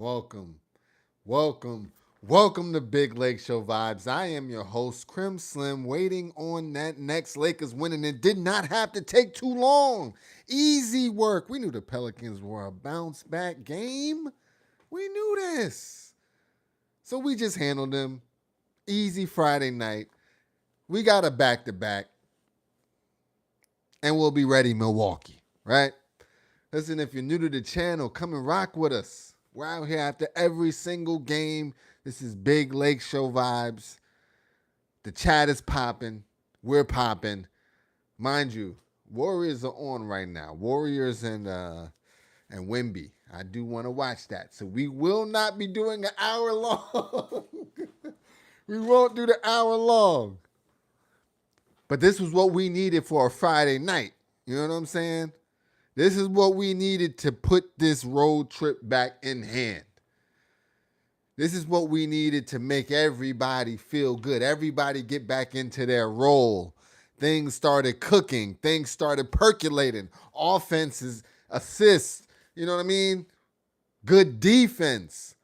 Welcome, welcome, welcome to Big Lake Show Vibes. I am your host, Crim Slim, waiting on that next Lakers win, and it did not have to take too long. Easy work. We knew the Pelicans were a bounce back game. We knew this. So we just handled them. Easy Friday night. We got a back to back, and we'll be ready, Milwaukee, right? Listen, if you're new to the channel, come and rock with us. We're out here after every single game. This is Big Lake Show Vibes. The chat is popping. We're popping. Mind you, Warriors are on right now. Warriors and Wimby. I do want to watch that. So we will not be doing an hour long. We won't do the hour long. But this was what we needed for a Friday night. You know what I'm saying? This is what we needed to put this road trip back in hand. This is what we needed to make everybody feel good. Everybody get back into their role. Things started cooking. Things started percolating. Offenses, assists, you know what I mean? Good defense.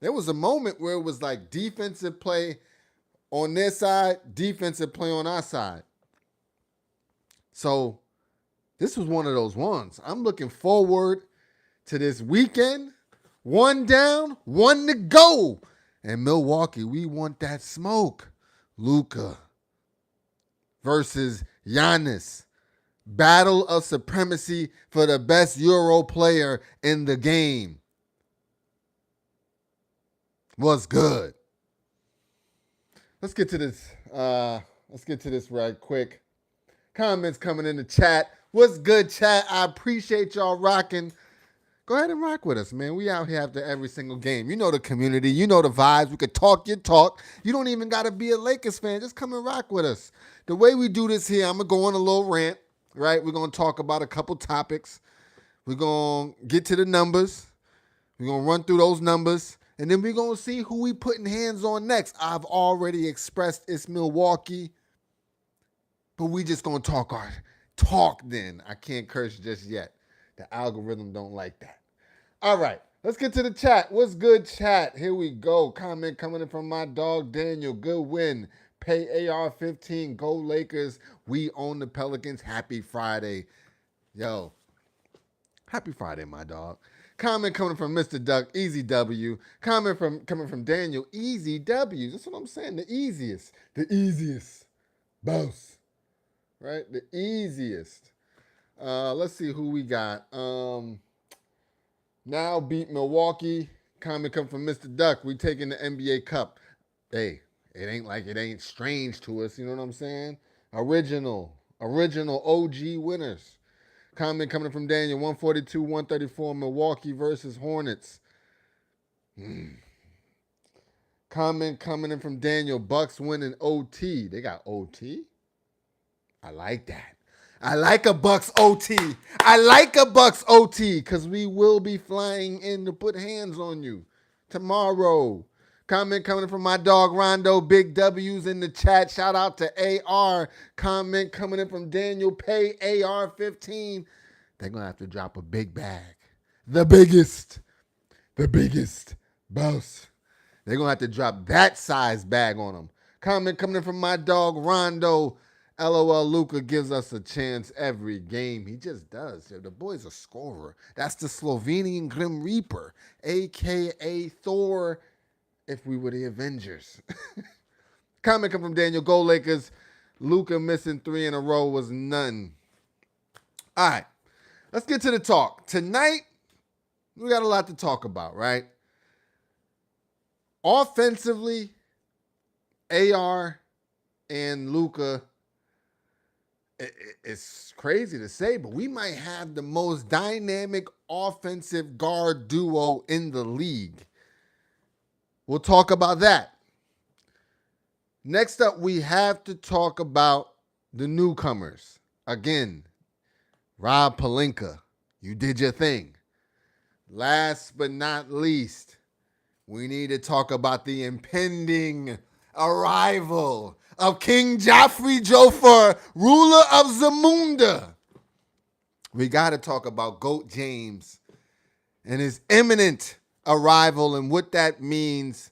There was a moment where it was like defensive play on their side, defensive play on our side. So this was one of those ones. I'm looking forward to this weekend. One down, one to go. And Milwaukee, we want that smoke. Luka versus Giannis. Battle of supremacy for the best Euro player in the game. What's good? Let's get to this. Right quick. Comments coming in the chat. What's good, chat? I appreciate y'all rocking. Go ahead and rock with us, man. We out here after every single game. You know the community. You know the vibes. We could talk your talk. You don't even got to be a Lakers fan. Just come and rock with us. The way we do this here, I'm going to go on a little rant, right? We're going to talk about a couple topics. We're going to get to the numbers. We're going to run through those numbers. And then we're going to see who we putting hands on next. I've already expressed it's Milwaukee. But we just going to talk then. I can't curse just yet. The algorithm don't like that. All right, let's get to the chat. What's good, chat? Here we go. Comment coming in from my dog, Daniel. Good win. Pay AR-15. Go Lakers. We own the Pelicans. Happy Friday. Yo, happy Friday, my dog. Comment coming from Mr. Duck. Easy W. Comment coming from Daniel. Easy W. That's what I'm saying. The easiest. The easiest. Boss. Right? The easiest. Let's see who we got. Now beat Milwaukee. Comment come from Mr. Duck. We taking the NBA Cup. Hey, it ain't like it ain't strange to us. You know what I'm saying? Original OG winners. Comment coming from Daniel. 142-134 Milwaukee versus Hornets. Comment coming in from Daniel. Bucks winning OT. They got OT? I like that. I like a Bucks OT. I like a Bucks OT because we will be flying in to put hands on you tomorrow. Comment coming from my dog Rondo. Big W's in the chat. Shout out to AR. Comment coming in from Daniel. Pay AR-15. They're going to have to drop a big bag. The biggest boss. They're going to have to drop that size bag on them. Comment coming in from my dog Rondo. LOL, Luka gives us a chance every game. He just does. The boy's a scorer. That's the Slovenian Grim Reaper, a.k.a. Thor, if we were the Avengers. Comment come from Daniel. Go Lakers. Luka missing 3 in a row was none. All right, let's get to the talk. Tonight, we got a lot to talk about, right? Offensively, AR and Luka, it's crazy to say, but we might have the most dynamic offensive guard duo in the league. We'll talk about that. Next up, we have to talk about the newcomers. Again, Rob Pelinka, you did your thing. Last but not least, we need to talk about the impending arrival of King Joffrey Joffre, ruler of Zamunda. We got to talk about GOAT James and his imminent arrival and what that means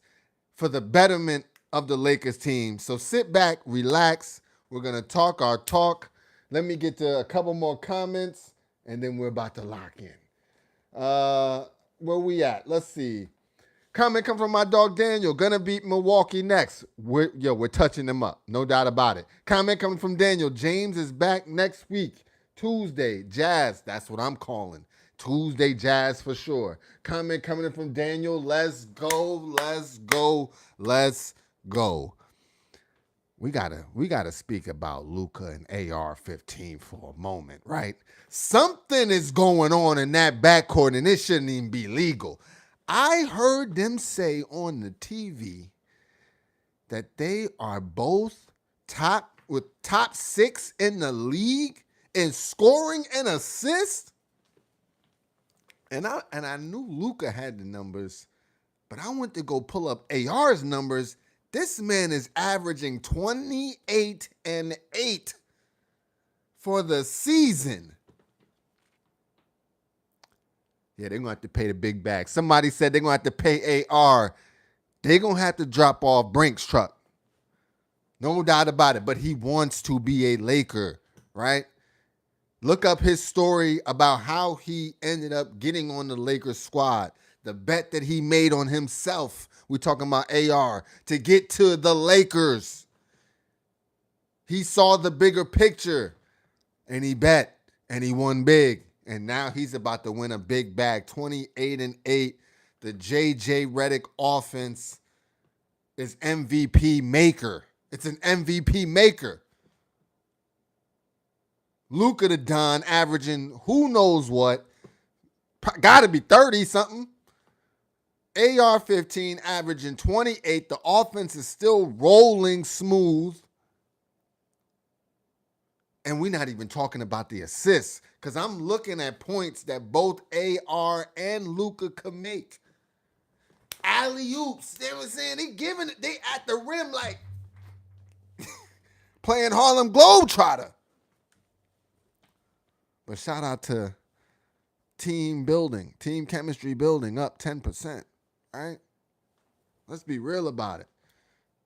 for the betterment of the Lakers team. So sit back, relax. We're going to talk our talk. Let me get to a couple more comments, and then we're about to lock in. Where we at? Let's see. Comment come from my dog Daniel. Gonna beat Milwaukee next. We're touching them up. No doubt about it. Comment coming from Daniel. James is back next week. Tuesday. Jazz. That's what I'm calling. Tuesday Jazz for sure. Comment coming in from Daniel. Let's go. Let's go. Let's go. We gotta speak about Luka and AR-15 for a moment, right? Something is going on in that backcourt, and it shouldn't even be legal. I heard them say on the TV that they are both top 6 in the league in scoring and assists. And I knew Luka had the numbers, but I went to go pull up AR's numbers. This man is averaging 28 and 8 for the season. Yeah, they're going to have to pay the big bag. Somebody said they're going to have to pay AR. They're going to have to drop off Brink's truck. No doubt about it. But he wants to be a Laker, right? Look up his story about how he ended up getting on the Lakers squad. The bet that he made on himself. We're talking about AR to get to the Lakers. He saw the bigger picture and he bet and he won big. And now he's about to win a big bag. 28 and 8. The JJ Redick offense is MVP maker. It's an MVP maker. Luka the Don averaging who knows what. Got to be 30-something. AR-15 averaging 28. The offense is still rolling smooth. And we're not even talking about the assists because I'm looking at points that both AR and Luka can make. Alley-oops. They were saying they at the rim like playing Harlem Globetrotter. But shout out to team chemistry building up 10%, right? Let's be real about it.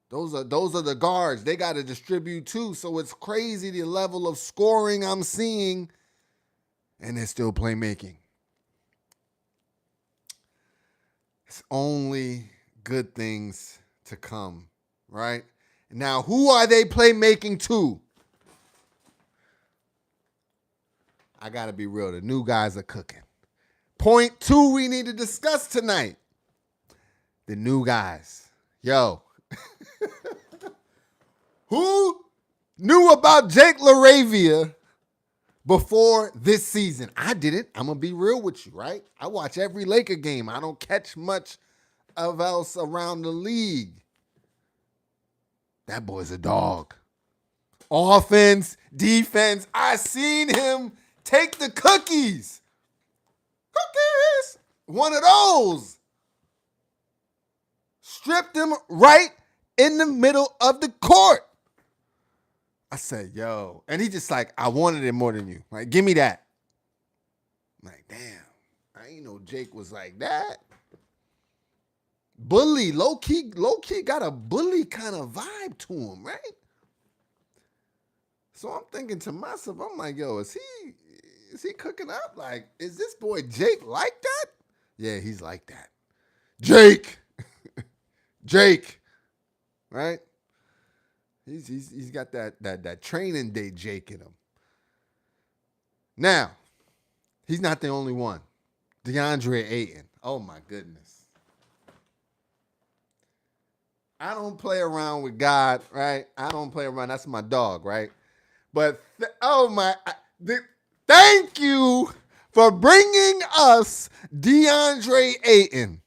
Those are the guards. They got to distribute too. So it's crazy the level of scoring I'm seeing, and they're still playmaking. It's only good things to come, right? Now, who are they playmaking to? I got to be real. The new guys are cooking. Point 2 we need to discuss tonight. The new guys. Yo. Who knew about Jake LaRavia before this season? I didn't. I'm going to be real with you, right? I watch every Laker game. I don't catch much of else around the league. That boy's a dog. Offense, defense. I seen him take the cookies. Cookies. One of those. Stripped him right in the middle of the court. I said, yo. And he just like, I wanted it more than you. Like, give me that. I'm like, damn. I ain't know Jake was like that. Bully, low-key got a bully kind of vibe to him, right? So I'm thinking to myself, I'm like, yo, is he cooking up? Like, is this boy Jake like that? Yeah, he's like that. Jake. Jake. Right? He's got that training day Jake in him. Now, he's not the only one. DeAndre Ayton. Oh my goodness. I don't play around with God, right? I don't play around. That's my dog, right? But thank you for bringing us DeAndre Ayton.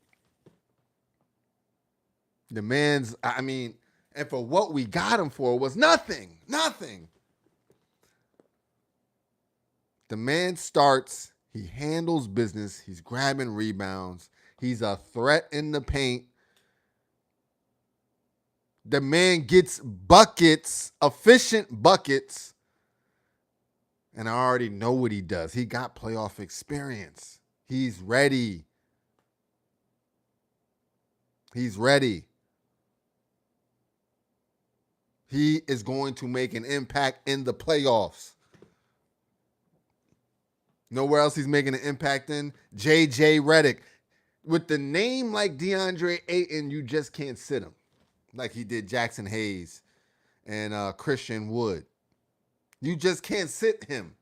The man's, and for what we got him for was nothing. The man starts, he handles business, he's grabbing rebounds, he's a threat in the paint. The man gets buckets, efficient buckets, and I already know what he does. He got playoff experience. He's ready. He's ready. He is going to make an impact in the playoffs. Nowhere else he's making an impact in? J.J. Redick. With the name like DeAndre Ayton, you just can't sit him like he did Jackson Hayes and Christian Wood. You just can't sit him.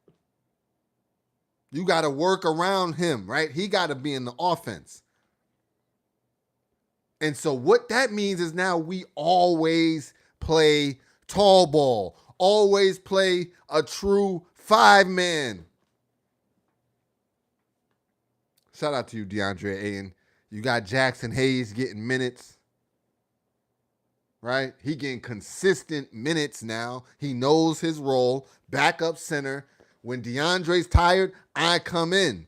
You got to work around him, right? He got to be in the offense. And so what that means is now we always play tall ball, always play a true 5-man. Shout out to you, DeAndre Ayton. You got Jackson Hayes getting minutes, right? He getting consistent minutes now. He knows his role, backup center. When DeAndre's tired, I come in.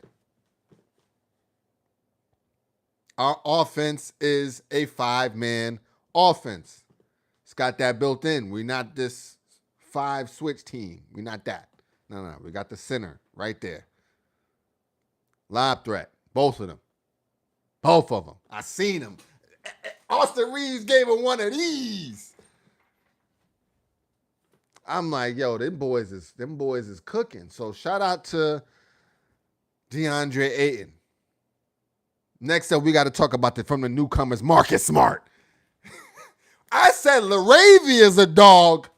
Our offense is a 5-man offense. It's got that built in. We're not this 5-switch team. We're not that. No. We got the center right there. Lob threat. Both of them. Both of them. I seen them. Austin Reeves gave him one of these. I'm like, yo, them boys is cooking. So shout out to DeAndre Ayton. Next up, we got to talk about from the newcomers, Marcus Smart. I said Laravia's a dog.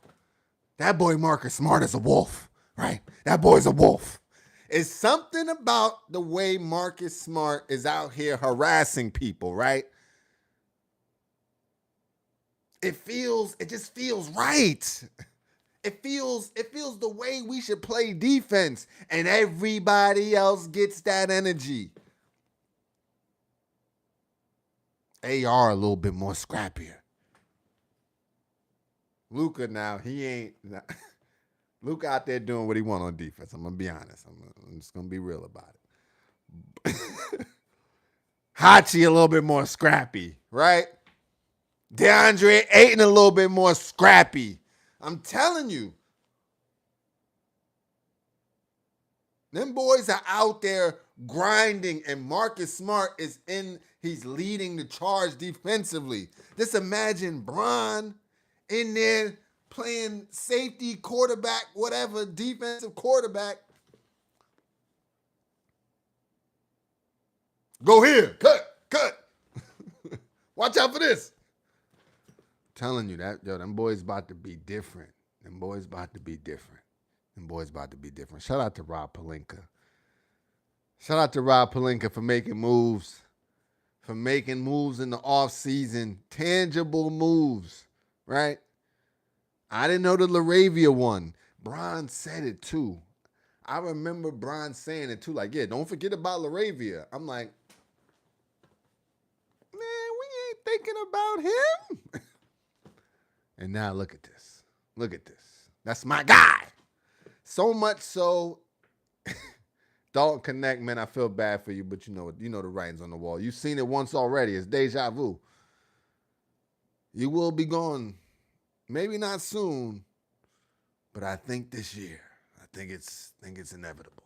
That boy Marcus Smart is a wolf, right? That boy's a wolf. It's something about the way Marcus Smart is out here harassing people, right? It just feels right. It feels the way we should play defense, and everybody else gets that energy. AR a little bit more scrappier. Luka now, he ain't. Luka out there doing what he want on defense. I'm going to be honest. I'm just going to be real about it. Hachi a little bit more scrappy, right? DeAndre Ayton a little bit more scrappy. I'm telling you. Them boys are out there grinding, and Marcus Smart he's leading the charge defensively. Just imagine Bron in there playing safety, quarterback, whatever, defensive quarterback. Go here, cut. Watch out for this. I'm telling you that, them boys about to be different. Shout out to Rob Pelinka. For making moves. For making moves in the offseason. Tangible moves, right? I didn't know the Laravia one. Bron said it too. I remember Bron saying it too. Like, yeah, don't forget about Laravia. I'm like, man, we ain't thinking about him. And now look at this. That's my guy. So much so, Dalton Connect, man, I feel bad for you, but you know the writing's on the wall. You've seen it once already. It's deja vu. You will be gone. Maybe not soon, but I think this year. I think it's inevitable.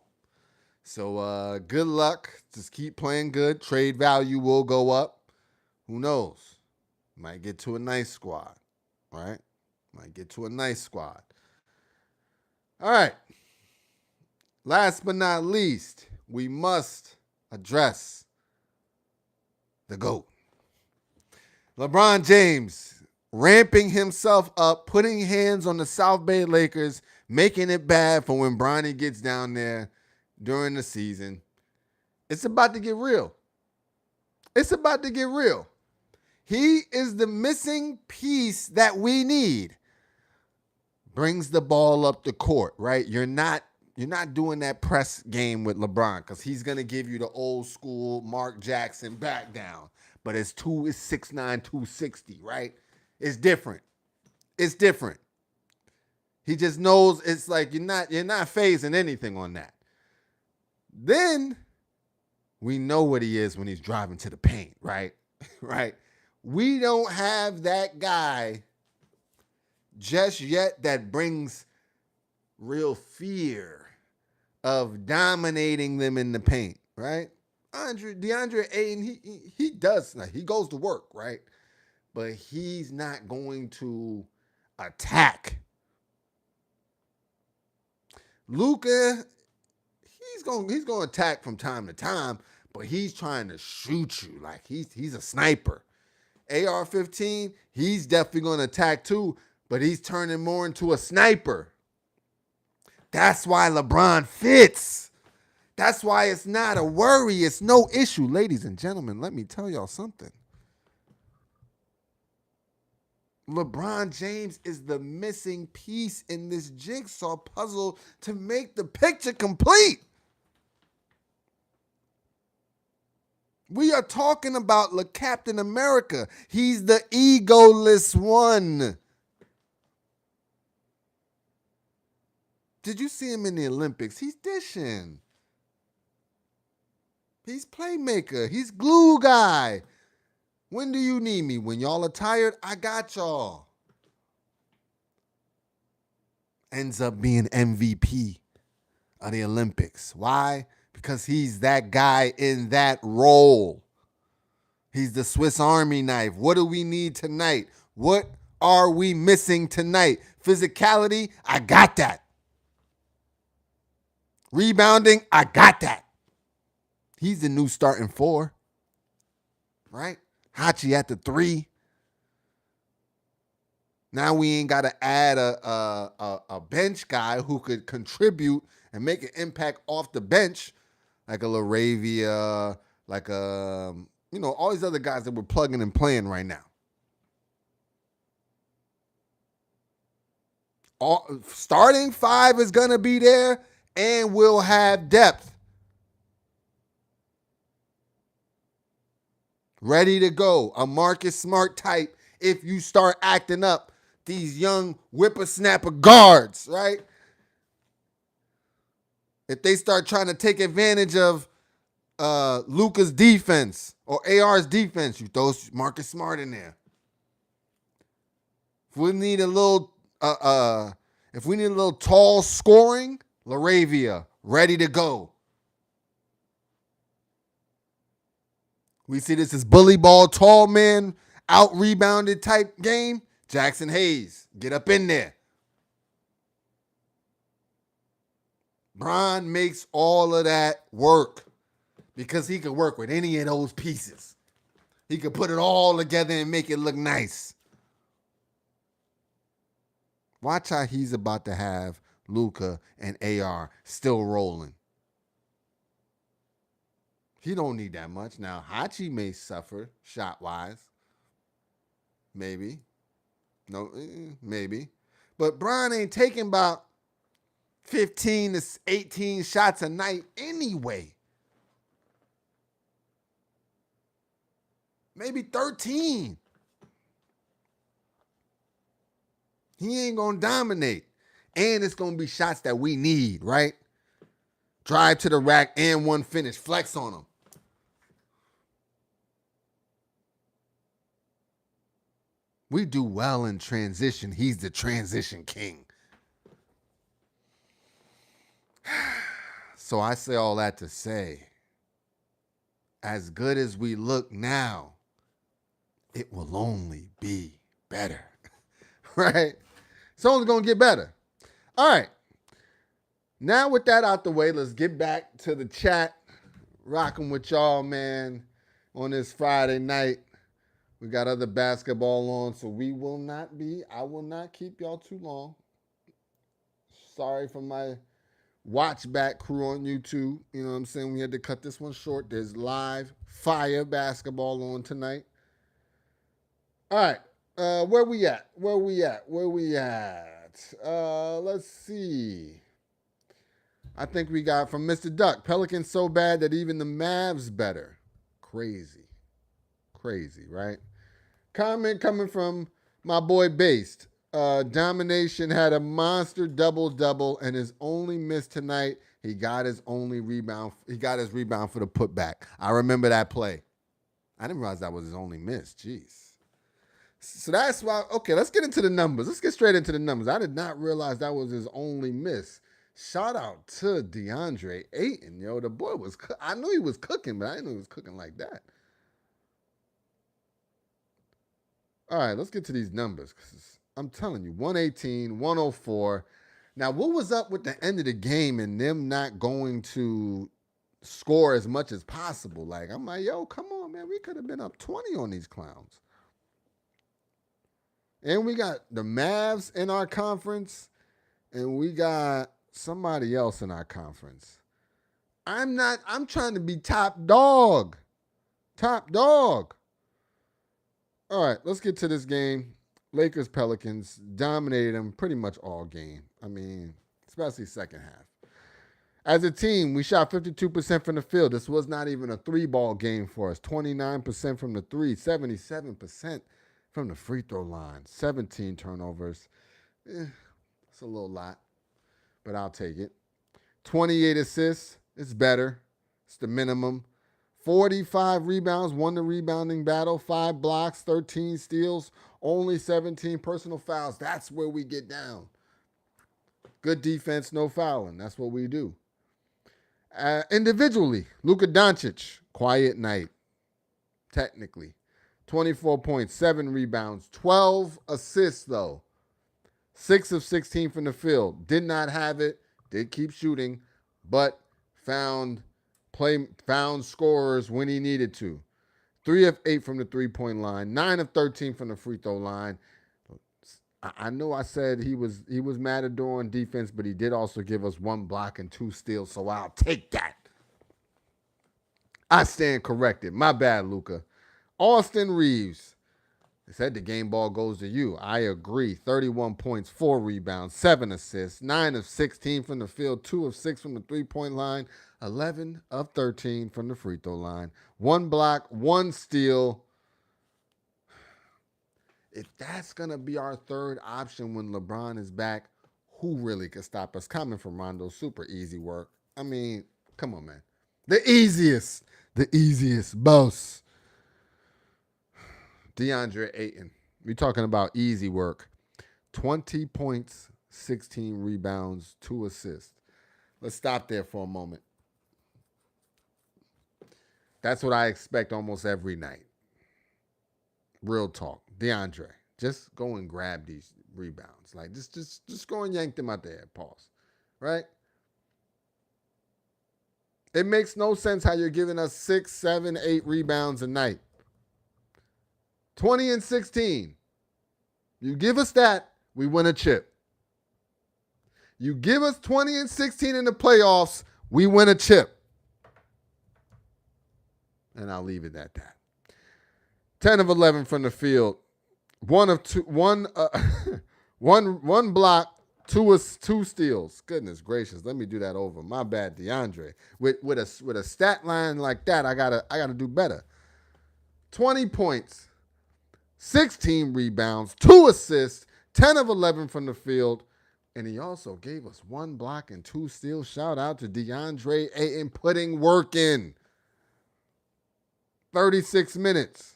So good luck. Just keep playing good. Trade value will go up. Who knows? Might get to a nice squad, right? All right. Last but not least, we must address the GOAT. LeBron James ramping himself up, putting hands on the South Bay Lakers, making it bad for when Bronny gets down there during the season. It's about to get real. He is the missing piece that we need. Brings the ball up the court, right? You're not doing that press game with LeBron because he's going to give you the old school Mark Jackson back down. But it's 6'9", 260, right? It's different. He just knows it's like you're not phasing anything on that. Then we know what he is when he's driving to the paint, right? Right? We don't have that guy just yet that brings real fear of dominating them in the paint, right? DeAndre Ayton, he does, like, he goes to work, right? But he's not going to attack. Luka, he's going to attack from time to time, but he's trying to shoot you like he's a sniper. AR-15, he's definitely going to attack too, but he's turning more into a sniper. That's why LeBron fits. That's why it's not a worry. It's no issue. Ladies and gentlemen, let me tell y'all something. LeBron James is the missing piece in this jigsaw puzzle to make the picture complete. We are talking about Captain America. He's the egoless one. Did you see him in the Olympics? He's dishing. He's playmaker. He's glue guy. When do you need me? When y'all are tired, I got y'all. Ends up being MVP of the Olympics. Why? Because he's that guy in that role. He's the Swiss Army knife. What do we need tonight? What are we missing tonight? Physicality, I got that. Rebounding, I got that. He's the new starting four, right? Hachi at the 3. Now we ain't got to add a bench guy who could contribute and make an impact off the bench, like a Laravia, like all these other guys that we're plugging and playing right now. Starting 5 is going to be there, and we'll have depth. Ready to go. A Marcus Smart type if you start acting up these young whippersnapper guards, right? If they start trying to take advantage of Luka's defense or AR's defense, you throw Marcus Smart in there. If we need a little tall scoring, Laravia, ready to go. We see this as bully ball, tall man, out rebounded type game. Jackson Hayes, get up in there. Bron makes all of that work because he could work with any of those pieces. He could put it all together and make it look nice. Watch how he's about to have Luka and AR still rolling. He don't need that much. Now, Hachi may suffer shot-wise. Maybe. No, maybe. But Bron ain't taking about 15 to 18 shots a night anyway. Maybe 13. He ain't going to dominate. And it's going to be shots that we need, right? Drive to the rack and one finish. Flex on him. We do well in transition. He's the transition king. So I say all that to say, as good as we look now, it will only be better. Right? It's only going to get better. All right. Now with that out the way, let's get back to the chat. Rocking with y'all, man, on this Friday night. We got other basketball on, so I will not keep y'all too long. Sorry for my watch back crew on YouTube. You know what I'm saying? We had to cut this one short. There's live fire basketball on tonight. All right. Where we at? Let's see. I think we got from Mr. Duck. Pelicans so bad that even the Mavs better. Crazy, right? Comment coming from my boy Based. Domination had a monster double-double and his only miss tonight. He got his rebound for the putback. I remember that play. I didn't realize that was his only miss. Jeez. So that's why, okay, let's get into the numbers. Let's get straight into the numbers. I did not realize that was his only miss. Shout out to DeAndre Ayton, yo. The boy was, I knew he was cooking, but I didn't know he was cooking like that. All right, let's get to these numbers. Cause I'm telling you, 118, 104. Now, what was up with the end of the game and them not going to score as much as possible? Like, I'm like, yo, come on, man. We could have been up 20 on these clowns. And we got the Mavs in our conference, and we got somebody else in our conference. I'm trying to be top dog. Top dog. All right, let's get to this game. Lakers Pelicans dominated them pretty much all game. I mean, especially second half. As a team, we shot 52% from the field. This was not even a three-ball game for us. 29% from the three, 77% from the free throw line, 17 turnovers. It's a little lot, but I'll take it. 28 assists. It's better. It's the minimum. 45 rebounds, won the rebounding battle, 5 blocks, 13 steals, only 17 personal fouls. That's where we get down. Good defense, no fouling. That's what we do. Individually, Luka Doncic, quiet night, technically. 24 points, 7 rebounds, 12 assists, though. 6 of 16 from the field. Did not have it, did keep shooting, but found scorers when he needed to. 3 of 8 from the three-point line, 9 of 13 from the free throw line. I know I said he was Matador on defense, but he did also give us 1 block and 2 steals, so I'll take that. I stand corrected. My bad, Luka. Austin Reeves. They said the game ball goes to you. I agree. 31 points, 4 rebounds, 7 assists, 9 of 16 from the field, 2 of 6 from the three-point line, 11 of 13 from the free throw line, 1 block, 1 steal. If that's going to be our third option when LeBron is back, who really could stop us? Coming from Rondo, super easy work. I mean, come on, man. The easiest boss. DeAndre Ayton. We're talking about easy work. 20 points, 16 rebounds, 2 assists. Let's stop there for a moment. That's what I expect almost every night. Real talk. DeAndre, just go and grab these rebounds. Like, just go and yank them out there. Pause. Right? It makes no sense how you're giving us 6, 7, 8 rebounds a night. 20 and 16. You give us that, we win a chip. You give us 20 and 16 in the playoffs, we win a chip. And I'll leave it at that. 10 of 11 from the field. 1 block, 2 steals. Goodness gracious, let me do that over. My bad, DeAndre. With a stat line like that, I gotta do better. 20 points, 16 rebounds, 2 assists, 10 of 11 from the field, and he also gave us 1 block and 2 steals. Shout out to DeAndre Ayton putting work in. 36 minutes.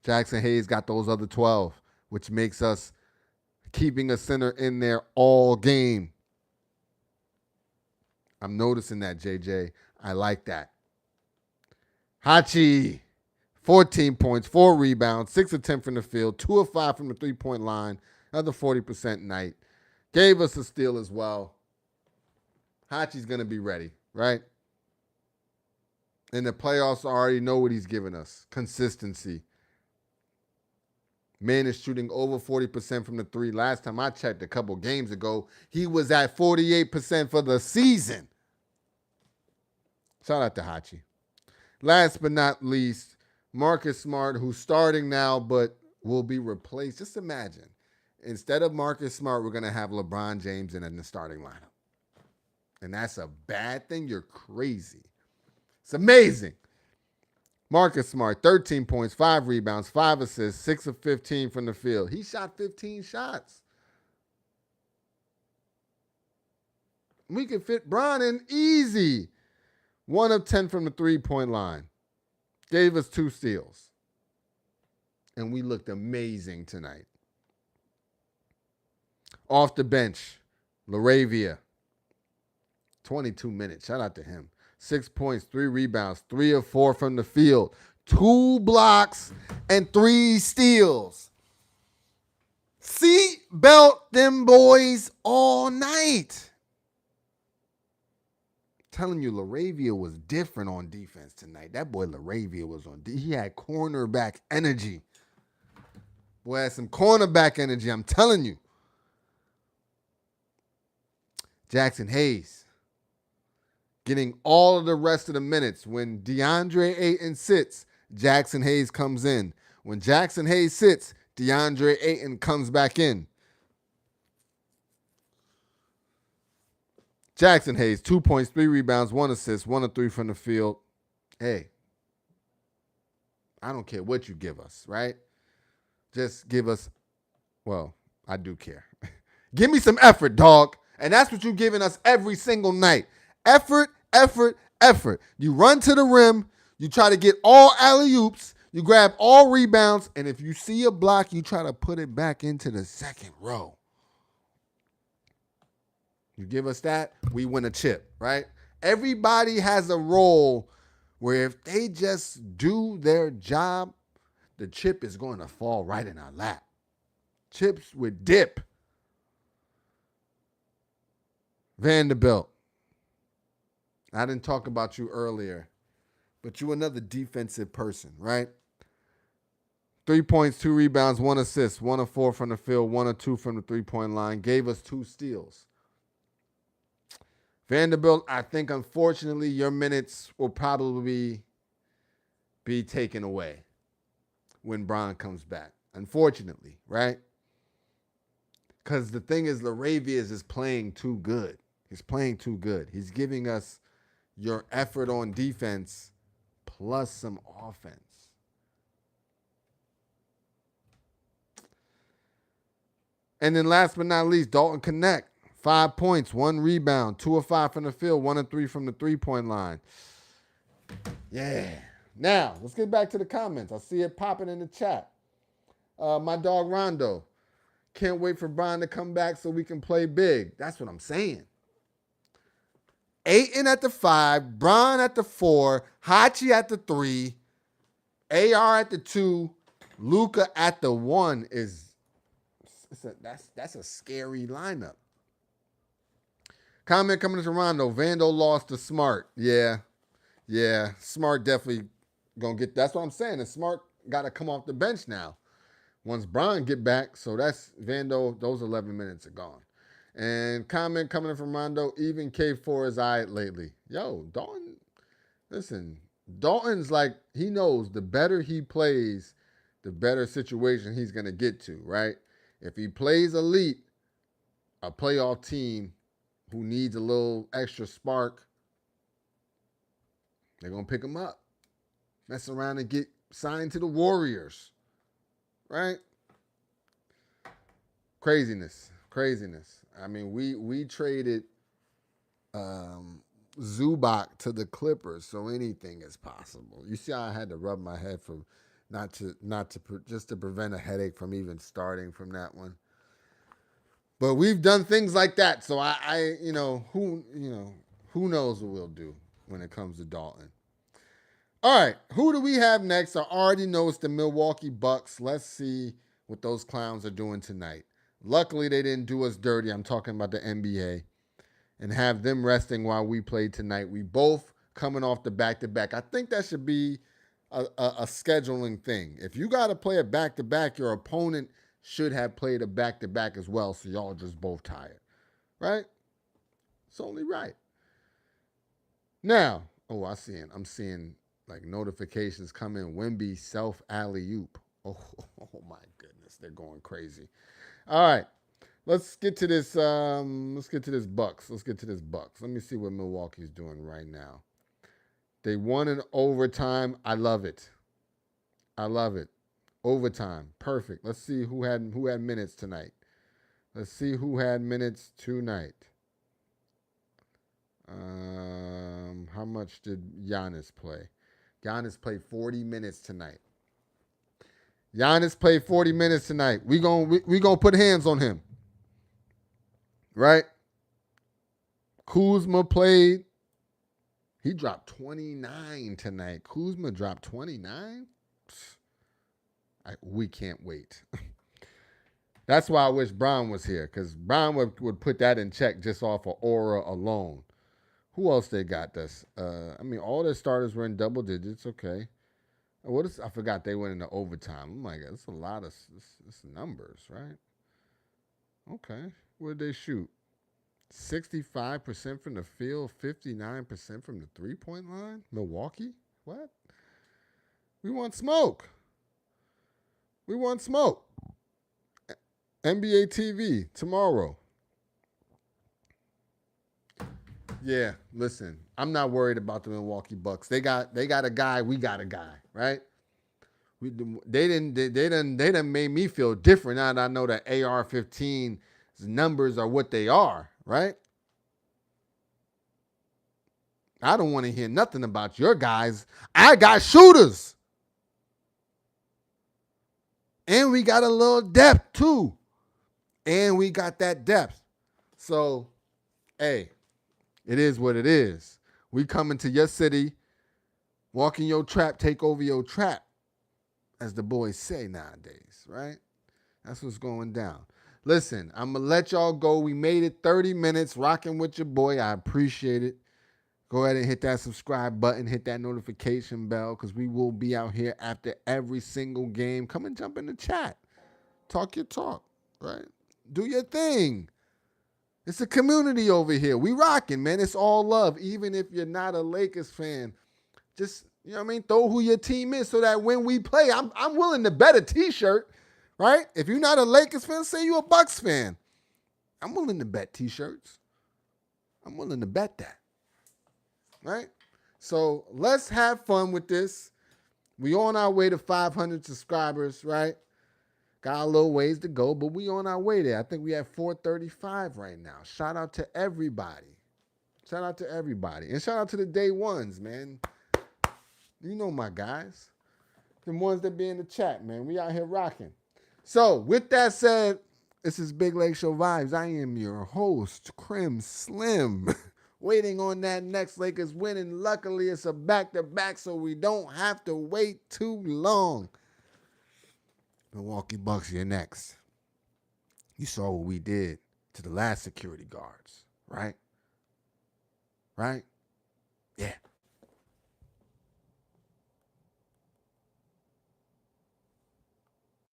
Jackson Hayes got those other 12, which makes us keeping a center in there all game. I'm noticing that, JJ. I like that. Hachi, 14 points, 4 rebounds, 6 of 10 from the field, 2 of 5 from the three-point line, another 40% night. Gave us a steal as well. Hachi's going to be ready, right? In the playoffs, I already know what he's giving us. Consistency. Man is shooting over 40% from the 3. Last time I checked a couple games ago, he was at 48% for the season. Shout out to Hachi. Last but not least, Marcus Smart, who's starting now but will be replaced. Just imagine. Instead of Marcus Smart, we're going to have LeBron James in the starting lineup. And that's a bad thing. You're crazy. It's amazing. Marcus Smart, 13 points, 5 rebounds, 5 assists, 6 of 15 from the field. He shot 15 shots. We can fit Bron in easy. 1 of 10 from the three-point line. Gave us 2 steals. And we looked amazing tonight. Off the bench, LaRavia, 22 minutes. Shout out to him. 6 points, 3 rebounds, 3 of 4 from the field, 2 blocks, and 3 steals. Seat belt them boys all night. Telling you, LaRavia was different on defense tonight. That boy LaRavia was on. He had cornerback energy. Boy had some cornerback energy. I'm telling you. Jackson Hayes getting all of the rest of the minutes. When DeAndre Ayton sits, Jackson Hayes comes in. When Jackson Hayes sits, DeAndre Ayton comes back in. Jackson Hayes, 2 points, 3 rebounds, 1 assist, 1 of 3 from the field. Hey, I don't care what you give us, right? Just give us, well, I do care. Give me some effort, dog. And that's what you're giving us every single night. Effort, effort, effort. You run to the rim. You try to get all alley-oops. You grab all rebounds. And if you see a block, you try to put it back into the second row. You give us that, we win a chip, right? Everybody has a role where if they just do their job, the chip is going to fall right in our lap. Chips with dip. Vanderbilt. I didn't talk about you earlier, but you another defensive person, right? 3 points, 2 rebounds, 1 assist, 1 of 4 from the field, 1 of 2 from the three-point line. Gave us 2 steals. Vanderbilt, I think, unfortunately, your minutes will probably be taken away when Bron comes back. Unfortunately, right? Because the thing is, LaRavia is playing too good. He's playing too good. He's giving us your effort on defense plus some offense. And then last but not least, Dalton Connect. 5 points, 1 rebound, 2 of 5 from the field, 1 of 3 from the three-point line. Yeah. Now, let's get back to the comments. I see it popping in the chat. My dog Rondo. Can't wait for Brian to come back so we can play big. That's what I'm saying. Ayton at the 5, Bron at the 4, Hachi at the 3, AR at the 2, Luka at the 1 that's a scary lineup. Comment coming to Rondo. Vando lost to Smart. Yeah. Smart definitely gonna get. That's what I'm saying. And Smart got to come off the bench now. Once Bron get back, so that's Vando. Those 11 minutes are gone. And comment coming in from Rondo. Even K4 is all right lately. Yo, Dalton. Listen, Dalton's like he knows the better he plays, the better situation he's gonna get to. Right? If he plays elite, a playoff team who needs a little extra spark, they're going to pick him up. Mess around and get signed to the Warriors. Right? Craziness. I mean, we traded Zubac to the Clippers, so anything is possible. You see how I had to rub my head for just to prevent a headache from even starting from that one. But we've done things like that, so who knows what we'll do when it comes to Dalton. All right, who do we have next? I already know it's the Milwaukee Bucks. Let's see what those clowns are doing tonight. Luckily, they didn't do us dirty. I'm talking about the NBA. And have them resting while we play tonight. We both coming off the back-to-back. I think that should be a scheduling thing. If you got to play a back-to-back, your opponent should have played a back-to-back as well, so y'all just both tired. Right? It's only right. Now, I'm seeing like notifications come in. Wemby self alley-oop. Oh my goodness. They're going crazy. All right. Let's get to this Bucks. Let me see what Milwaukee's doing right now. They won in overtime. I love it. Overtime. Perfect. Let's see who had minutes tonight. How much did Giannis play? Giannis played 40 minutes tonight. We gonna put hands on him. Right? Kuzma played. He dropped 29 tonight. Kuzma dropped 29? We can't wait. That's why I wish Brown was here, because Brown would put that in check just off of aura alone. Who else they got this? All their starters were in double digits. Okay. I forgot they went into overtime. I'm like, that's a lot of it's numbers, right? Okay. What did they shoot? 65% from the field, 59% from the three-point line? Milwaukee? What? We want smoke. We want smoke. NBA TV tomorrow. Yeah, listen, I'm not worried about the Milwaukee Bucks. They got a guy, we got a guy, right? They didn't made me feel different now that I know that AR-15's numbers are what they are, right? I don't want to hear nothing about your guys. I got shooters. And we got a little depth too. And we got that depth. So, hey, it is what it is. We come into your city, walk in your trap, take over your trap, as the boys say nowadays, right? That's what's going down. Listen, I'm going to let y'all go. We made it 30 minutes rocking with your boy. I appreciate it. Go ahead and hit that subscribe button, hit that notification bell, because we will be out here after every single game. Come and jump in the chat. Talk your talk, right? Do your thing. It's a community over here. We rocking, man. It's all love. Even if you're not a Lakers fan, just, throw who your team is so that when we play, I'm willing to bet a t-shirt, right? If you're not a Lakers fan, say you're a Bucks fan. I'm willing to bet t-shirts. I'm willing to bet that, right? So let's have fun with this. We on our way to 500 subscribers, right? Got a little ways to go, but we on our way there. I think we have 435 right now. Shout out to everybody. Shout out to everybody. And shout out to the day ones, man. You know my guys. The ones that be in the chat, man. We out here rocking. So, with that said, this is Big Lake Show Vibes. I am your host, Krim Slim. Waiting on that next Lakers winning. Luckily, it's a back-to-back, so we don't have to wait too long. Milwaukee Bucks, you're next. You saw what we did to the last security guards, right? Right? Yeah.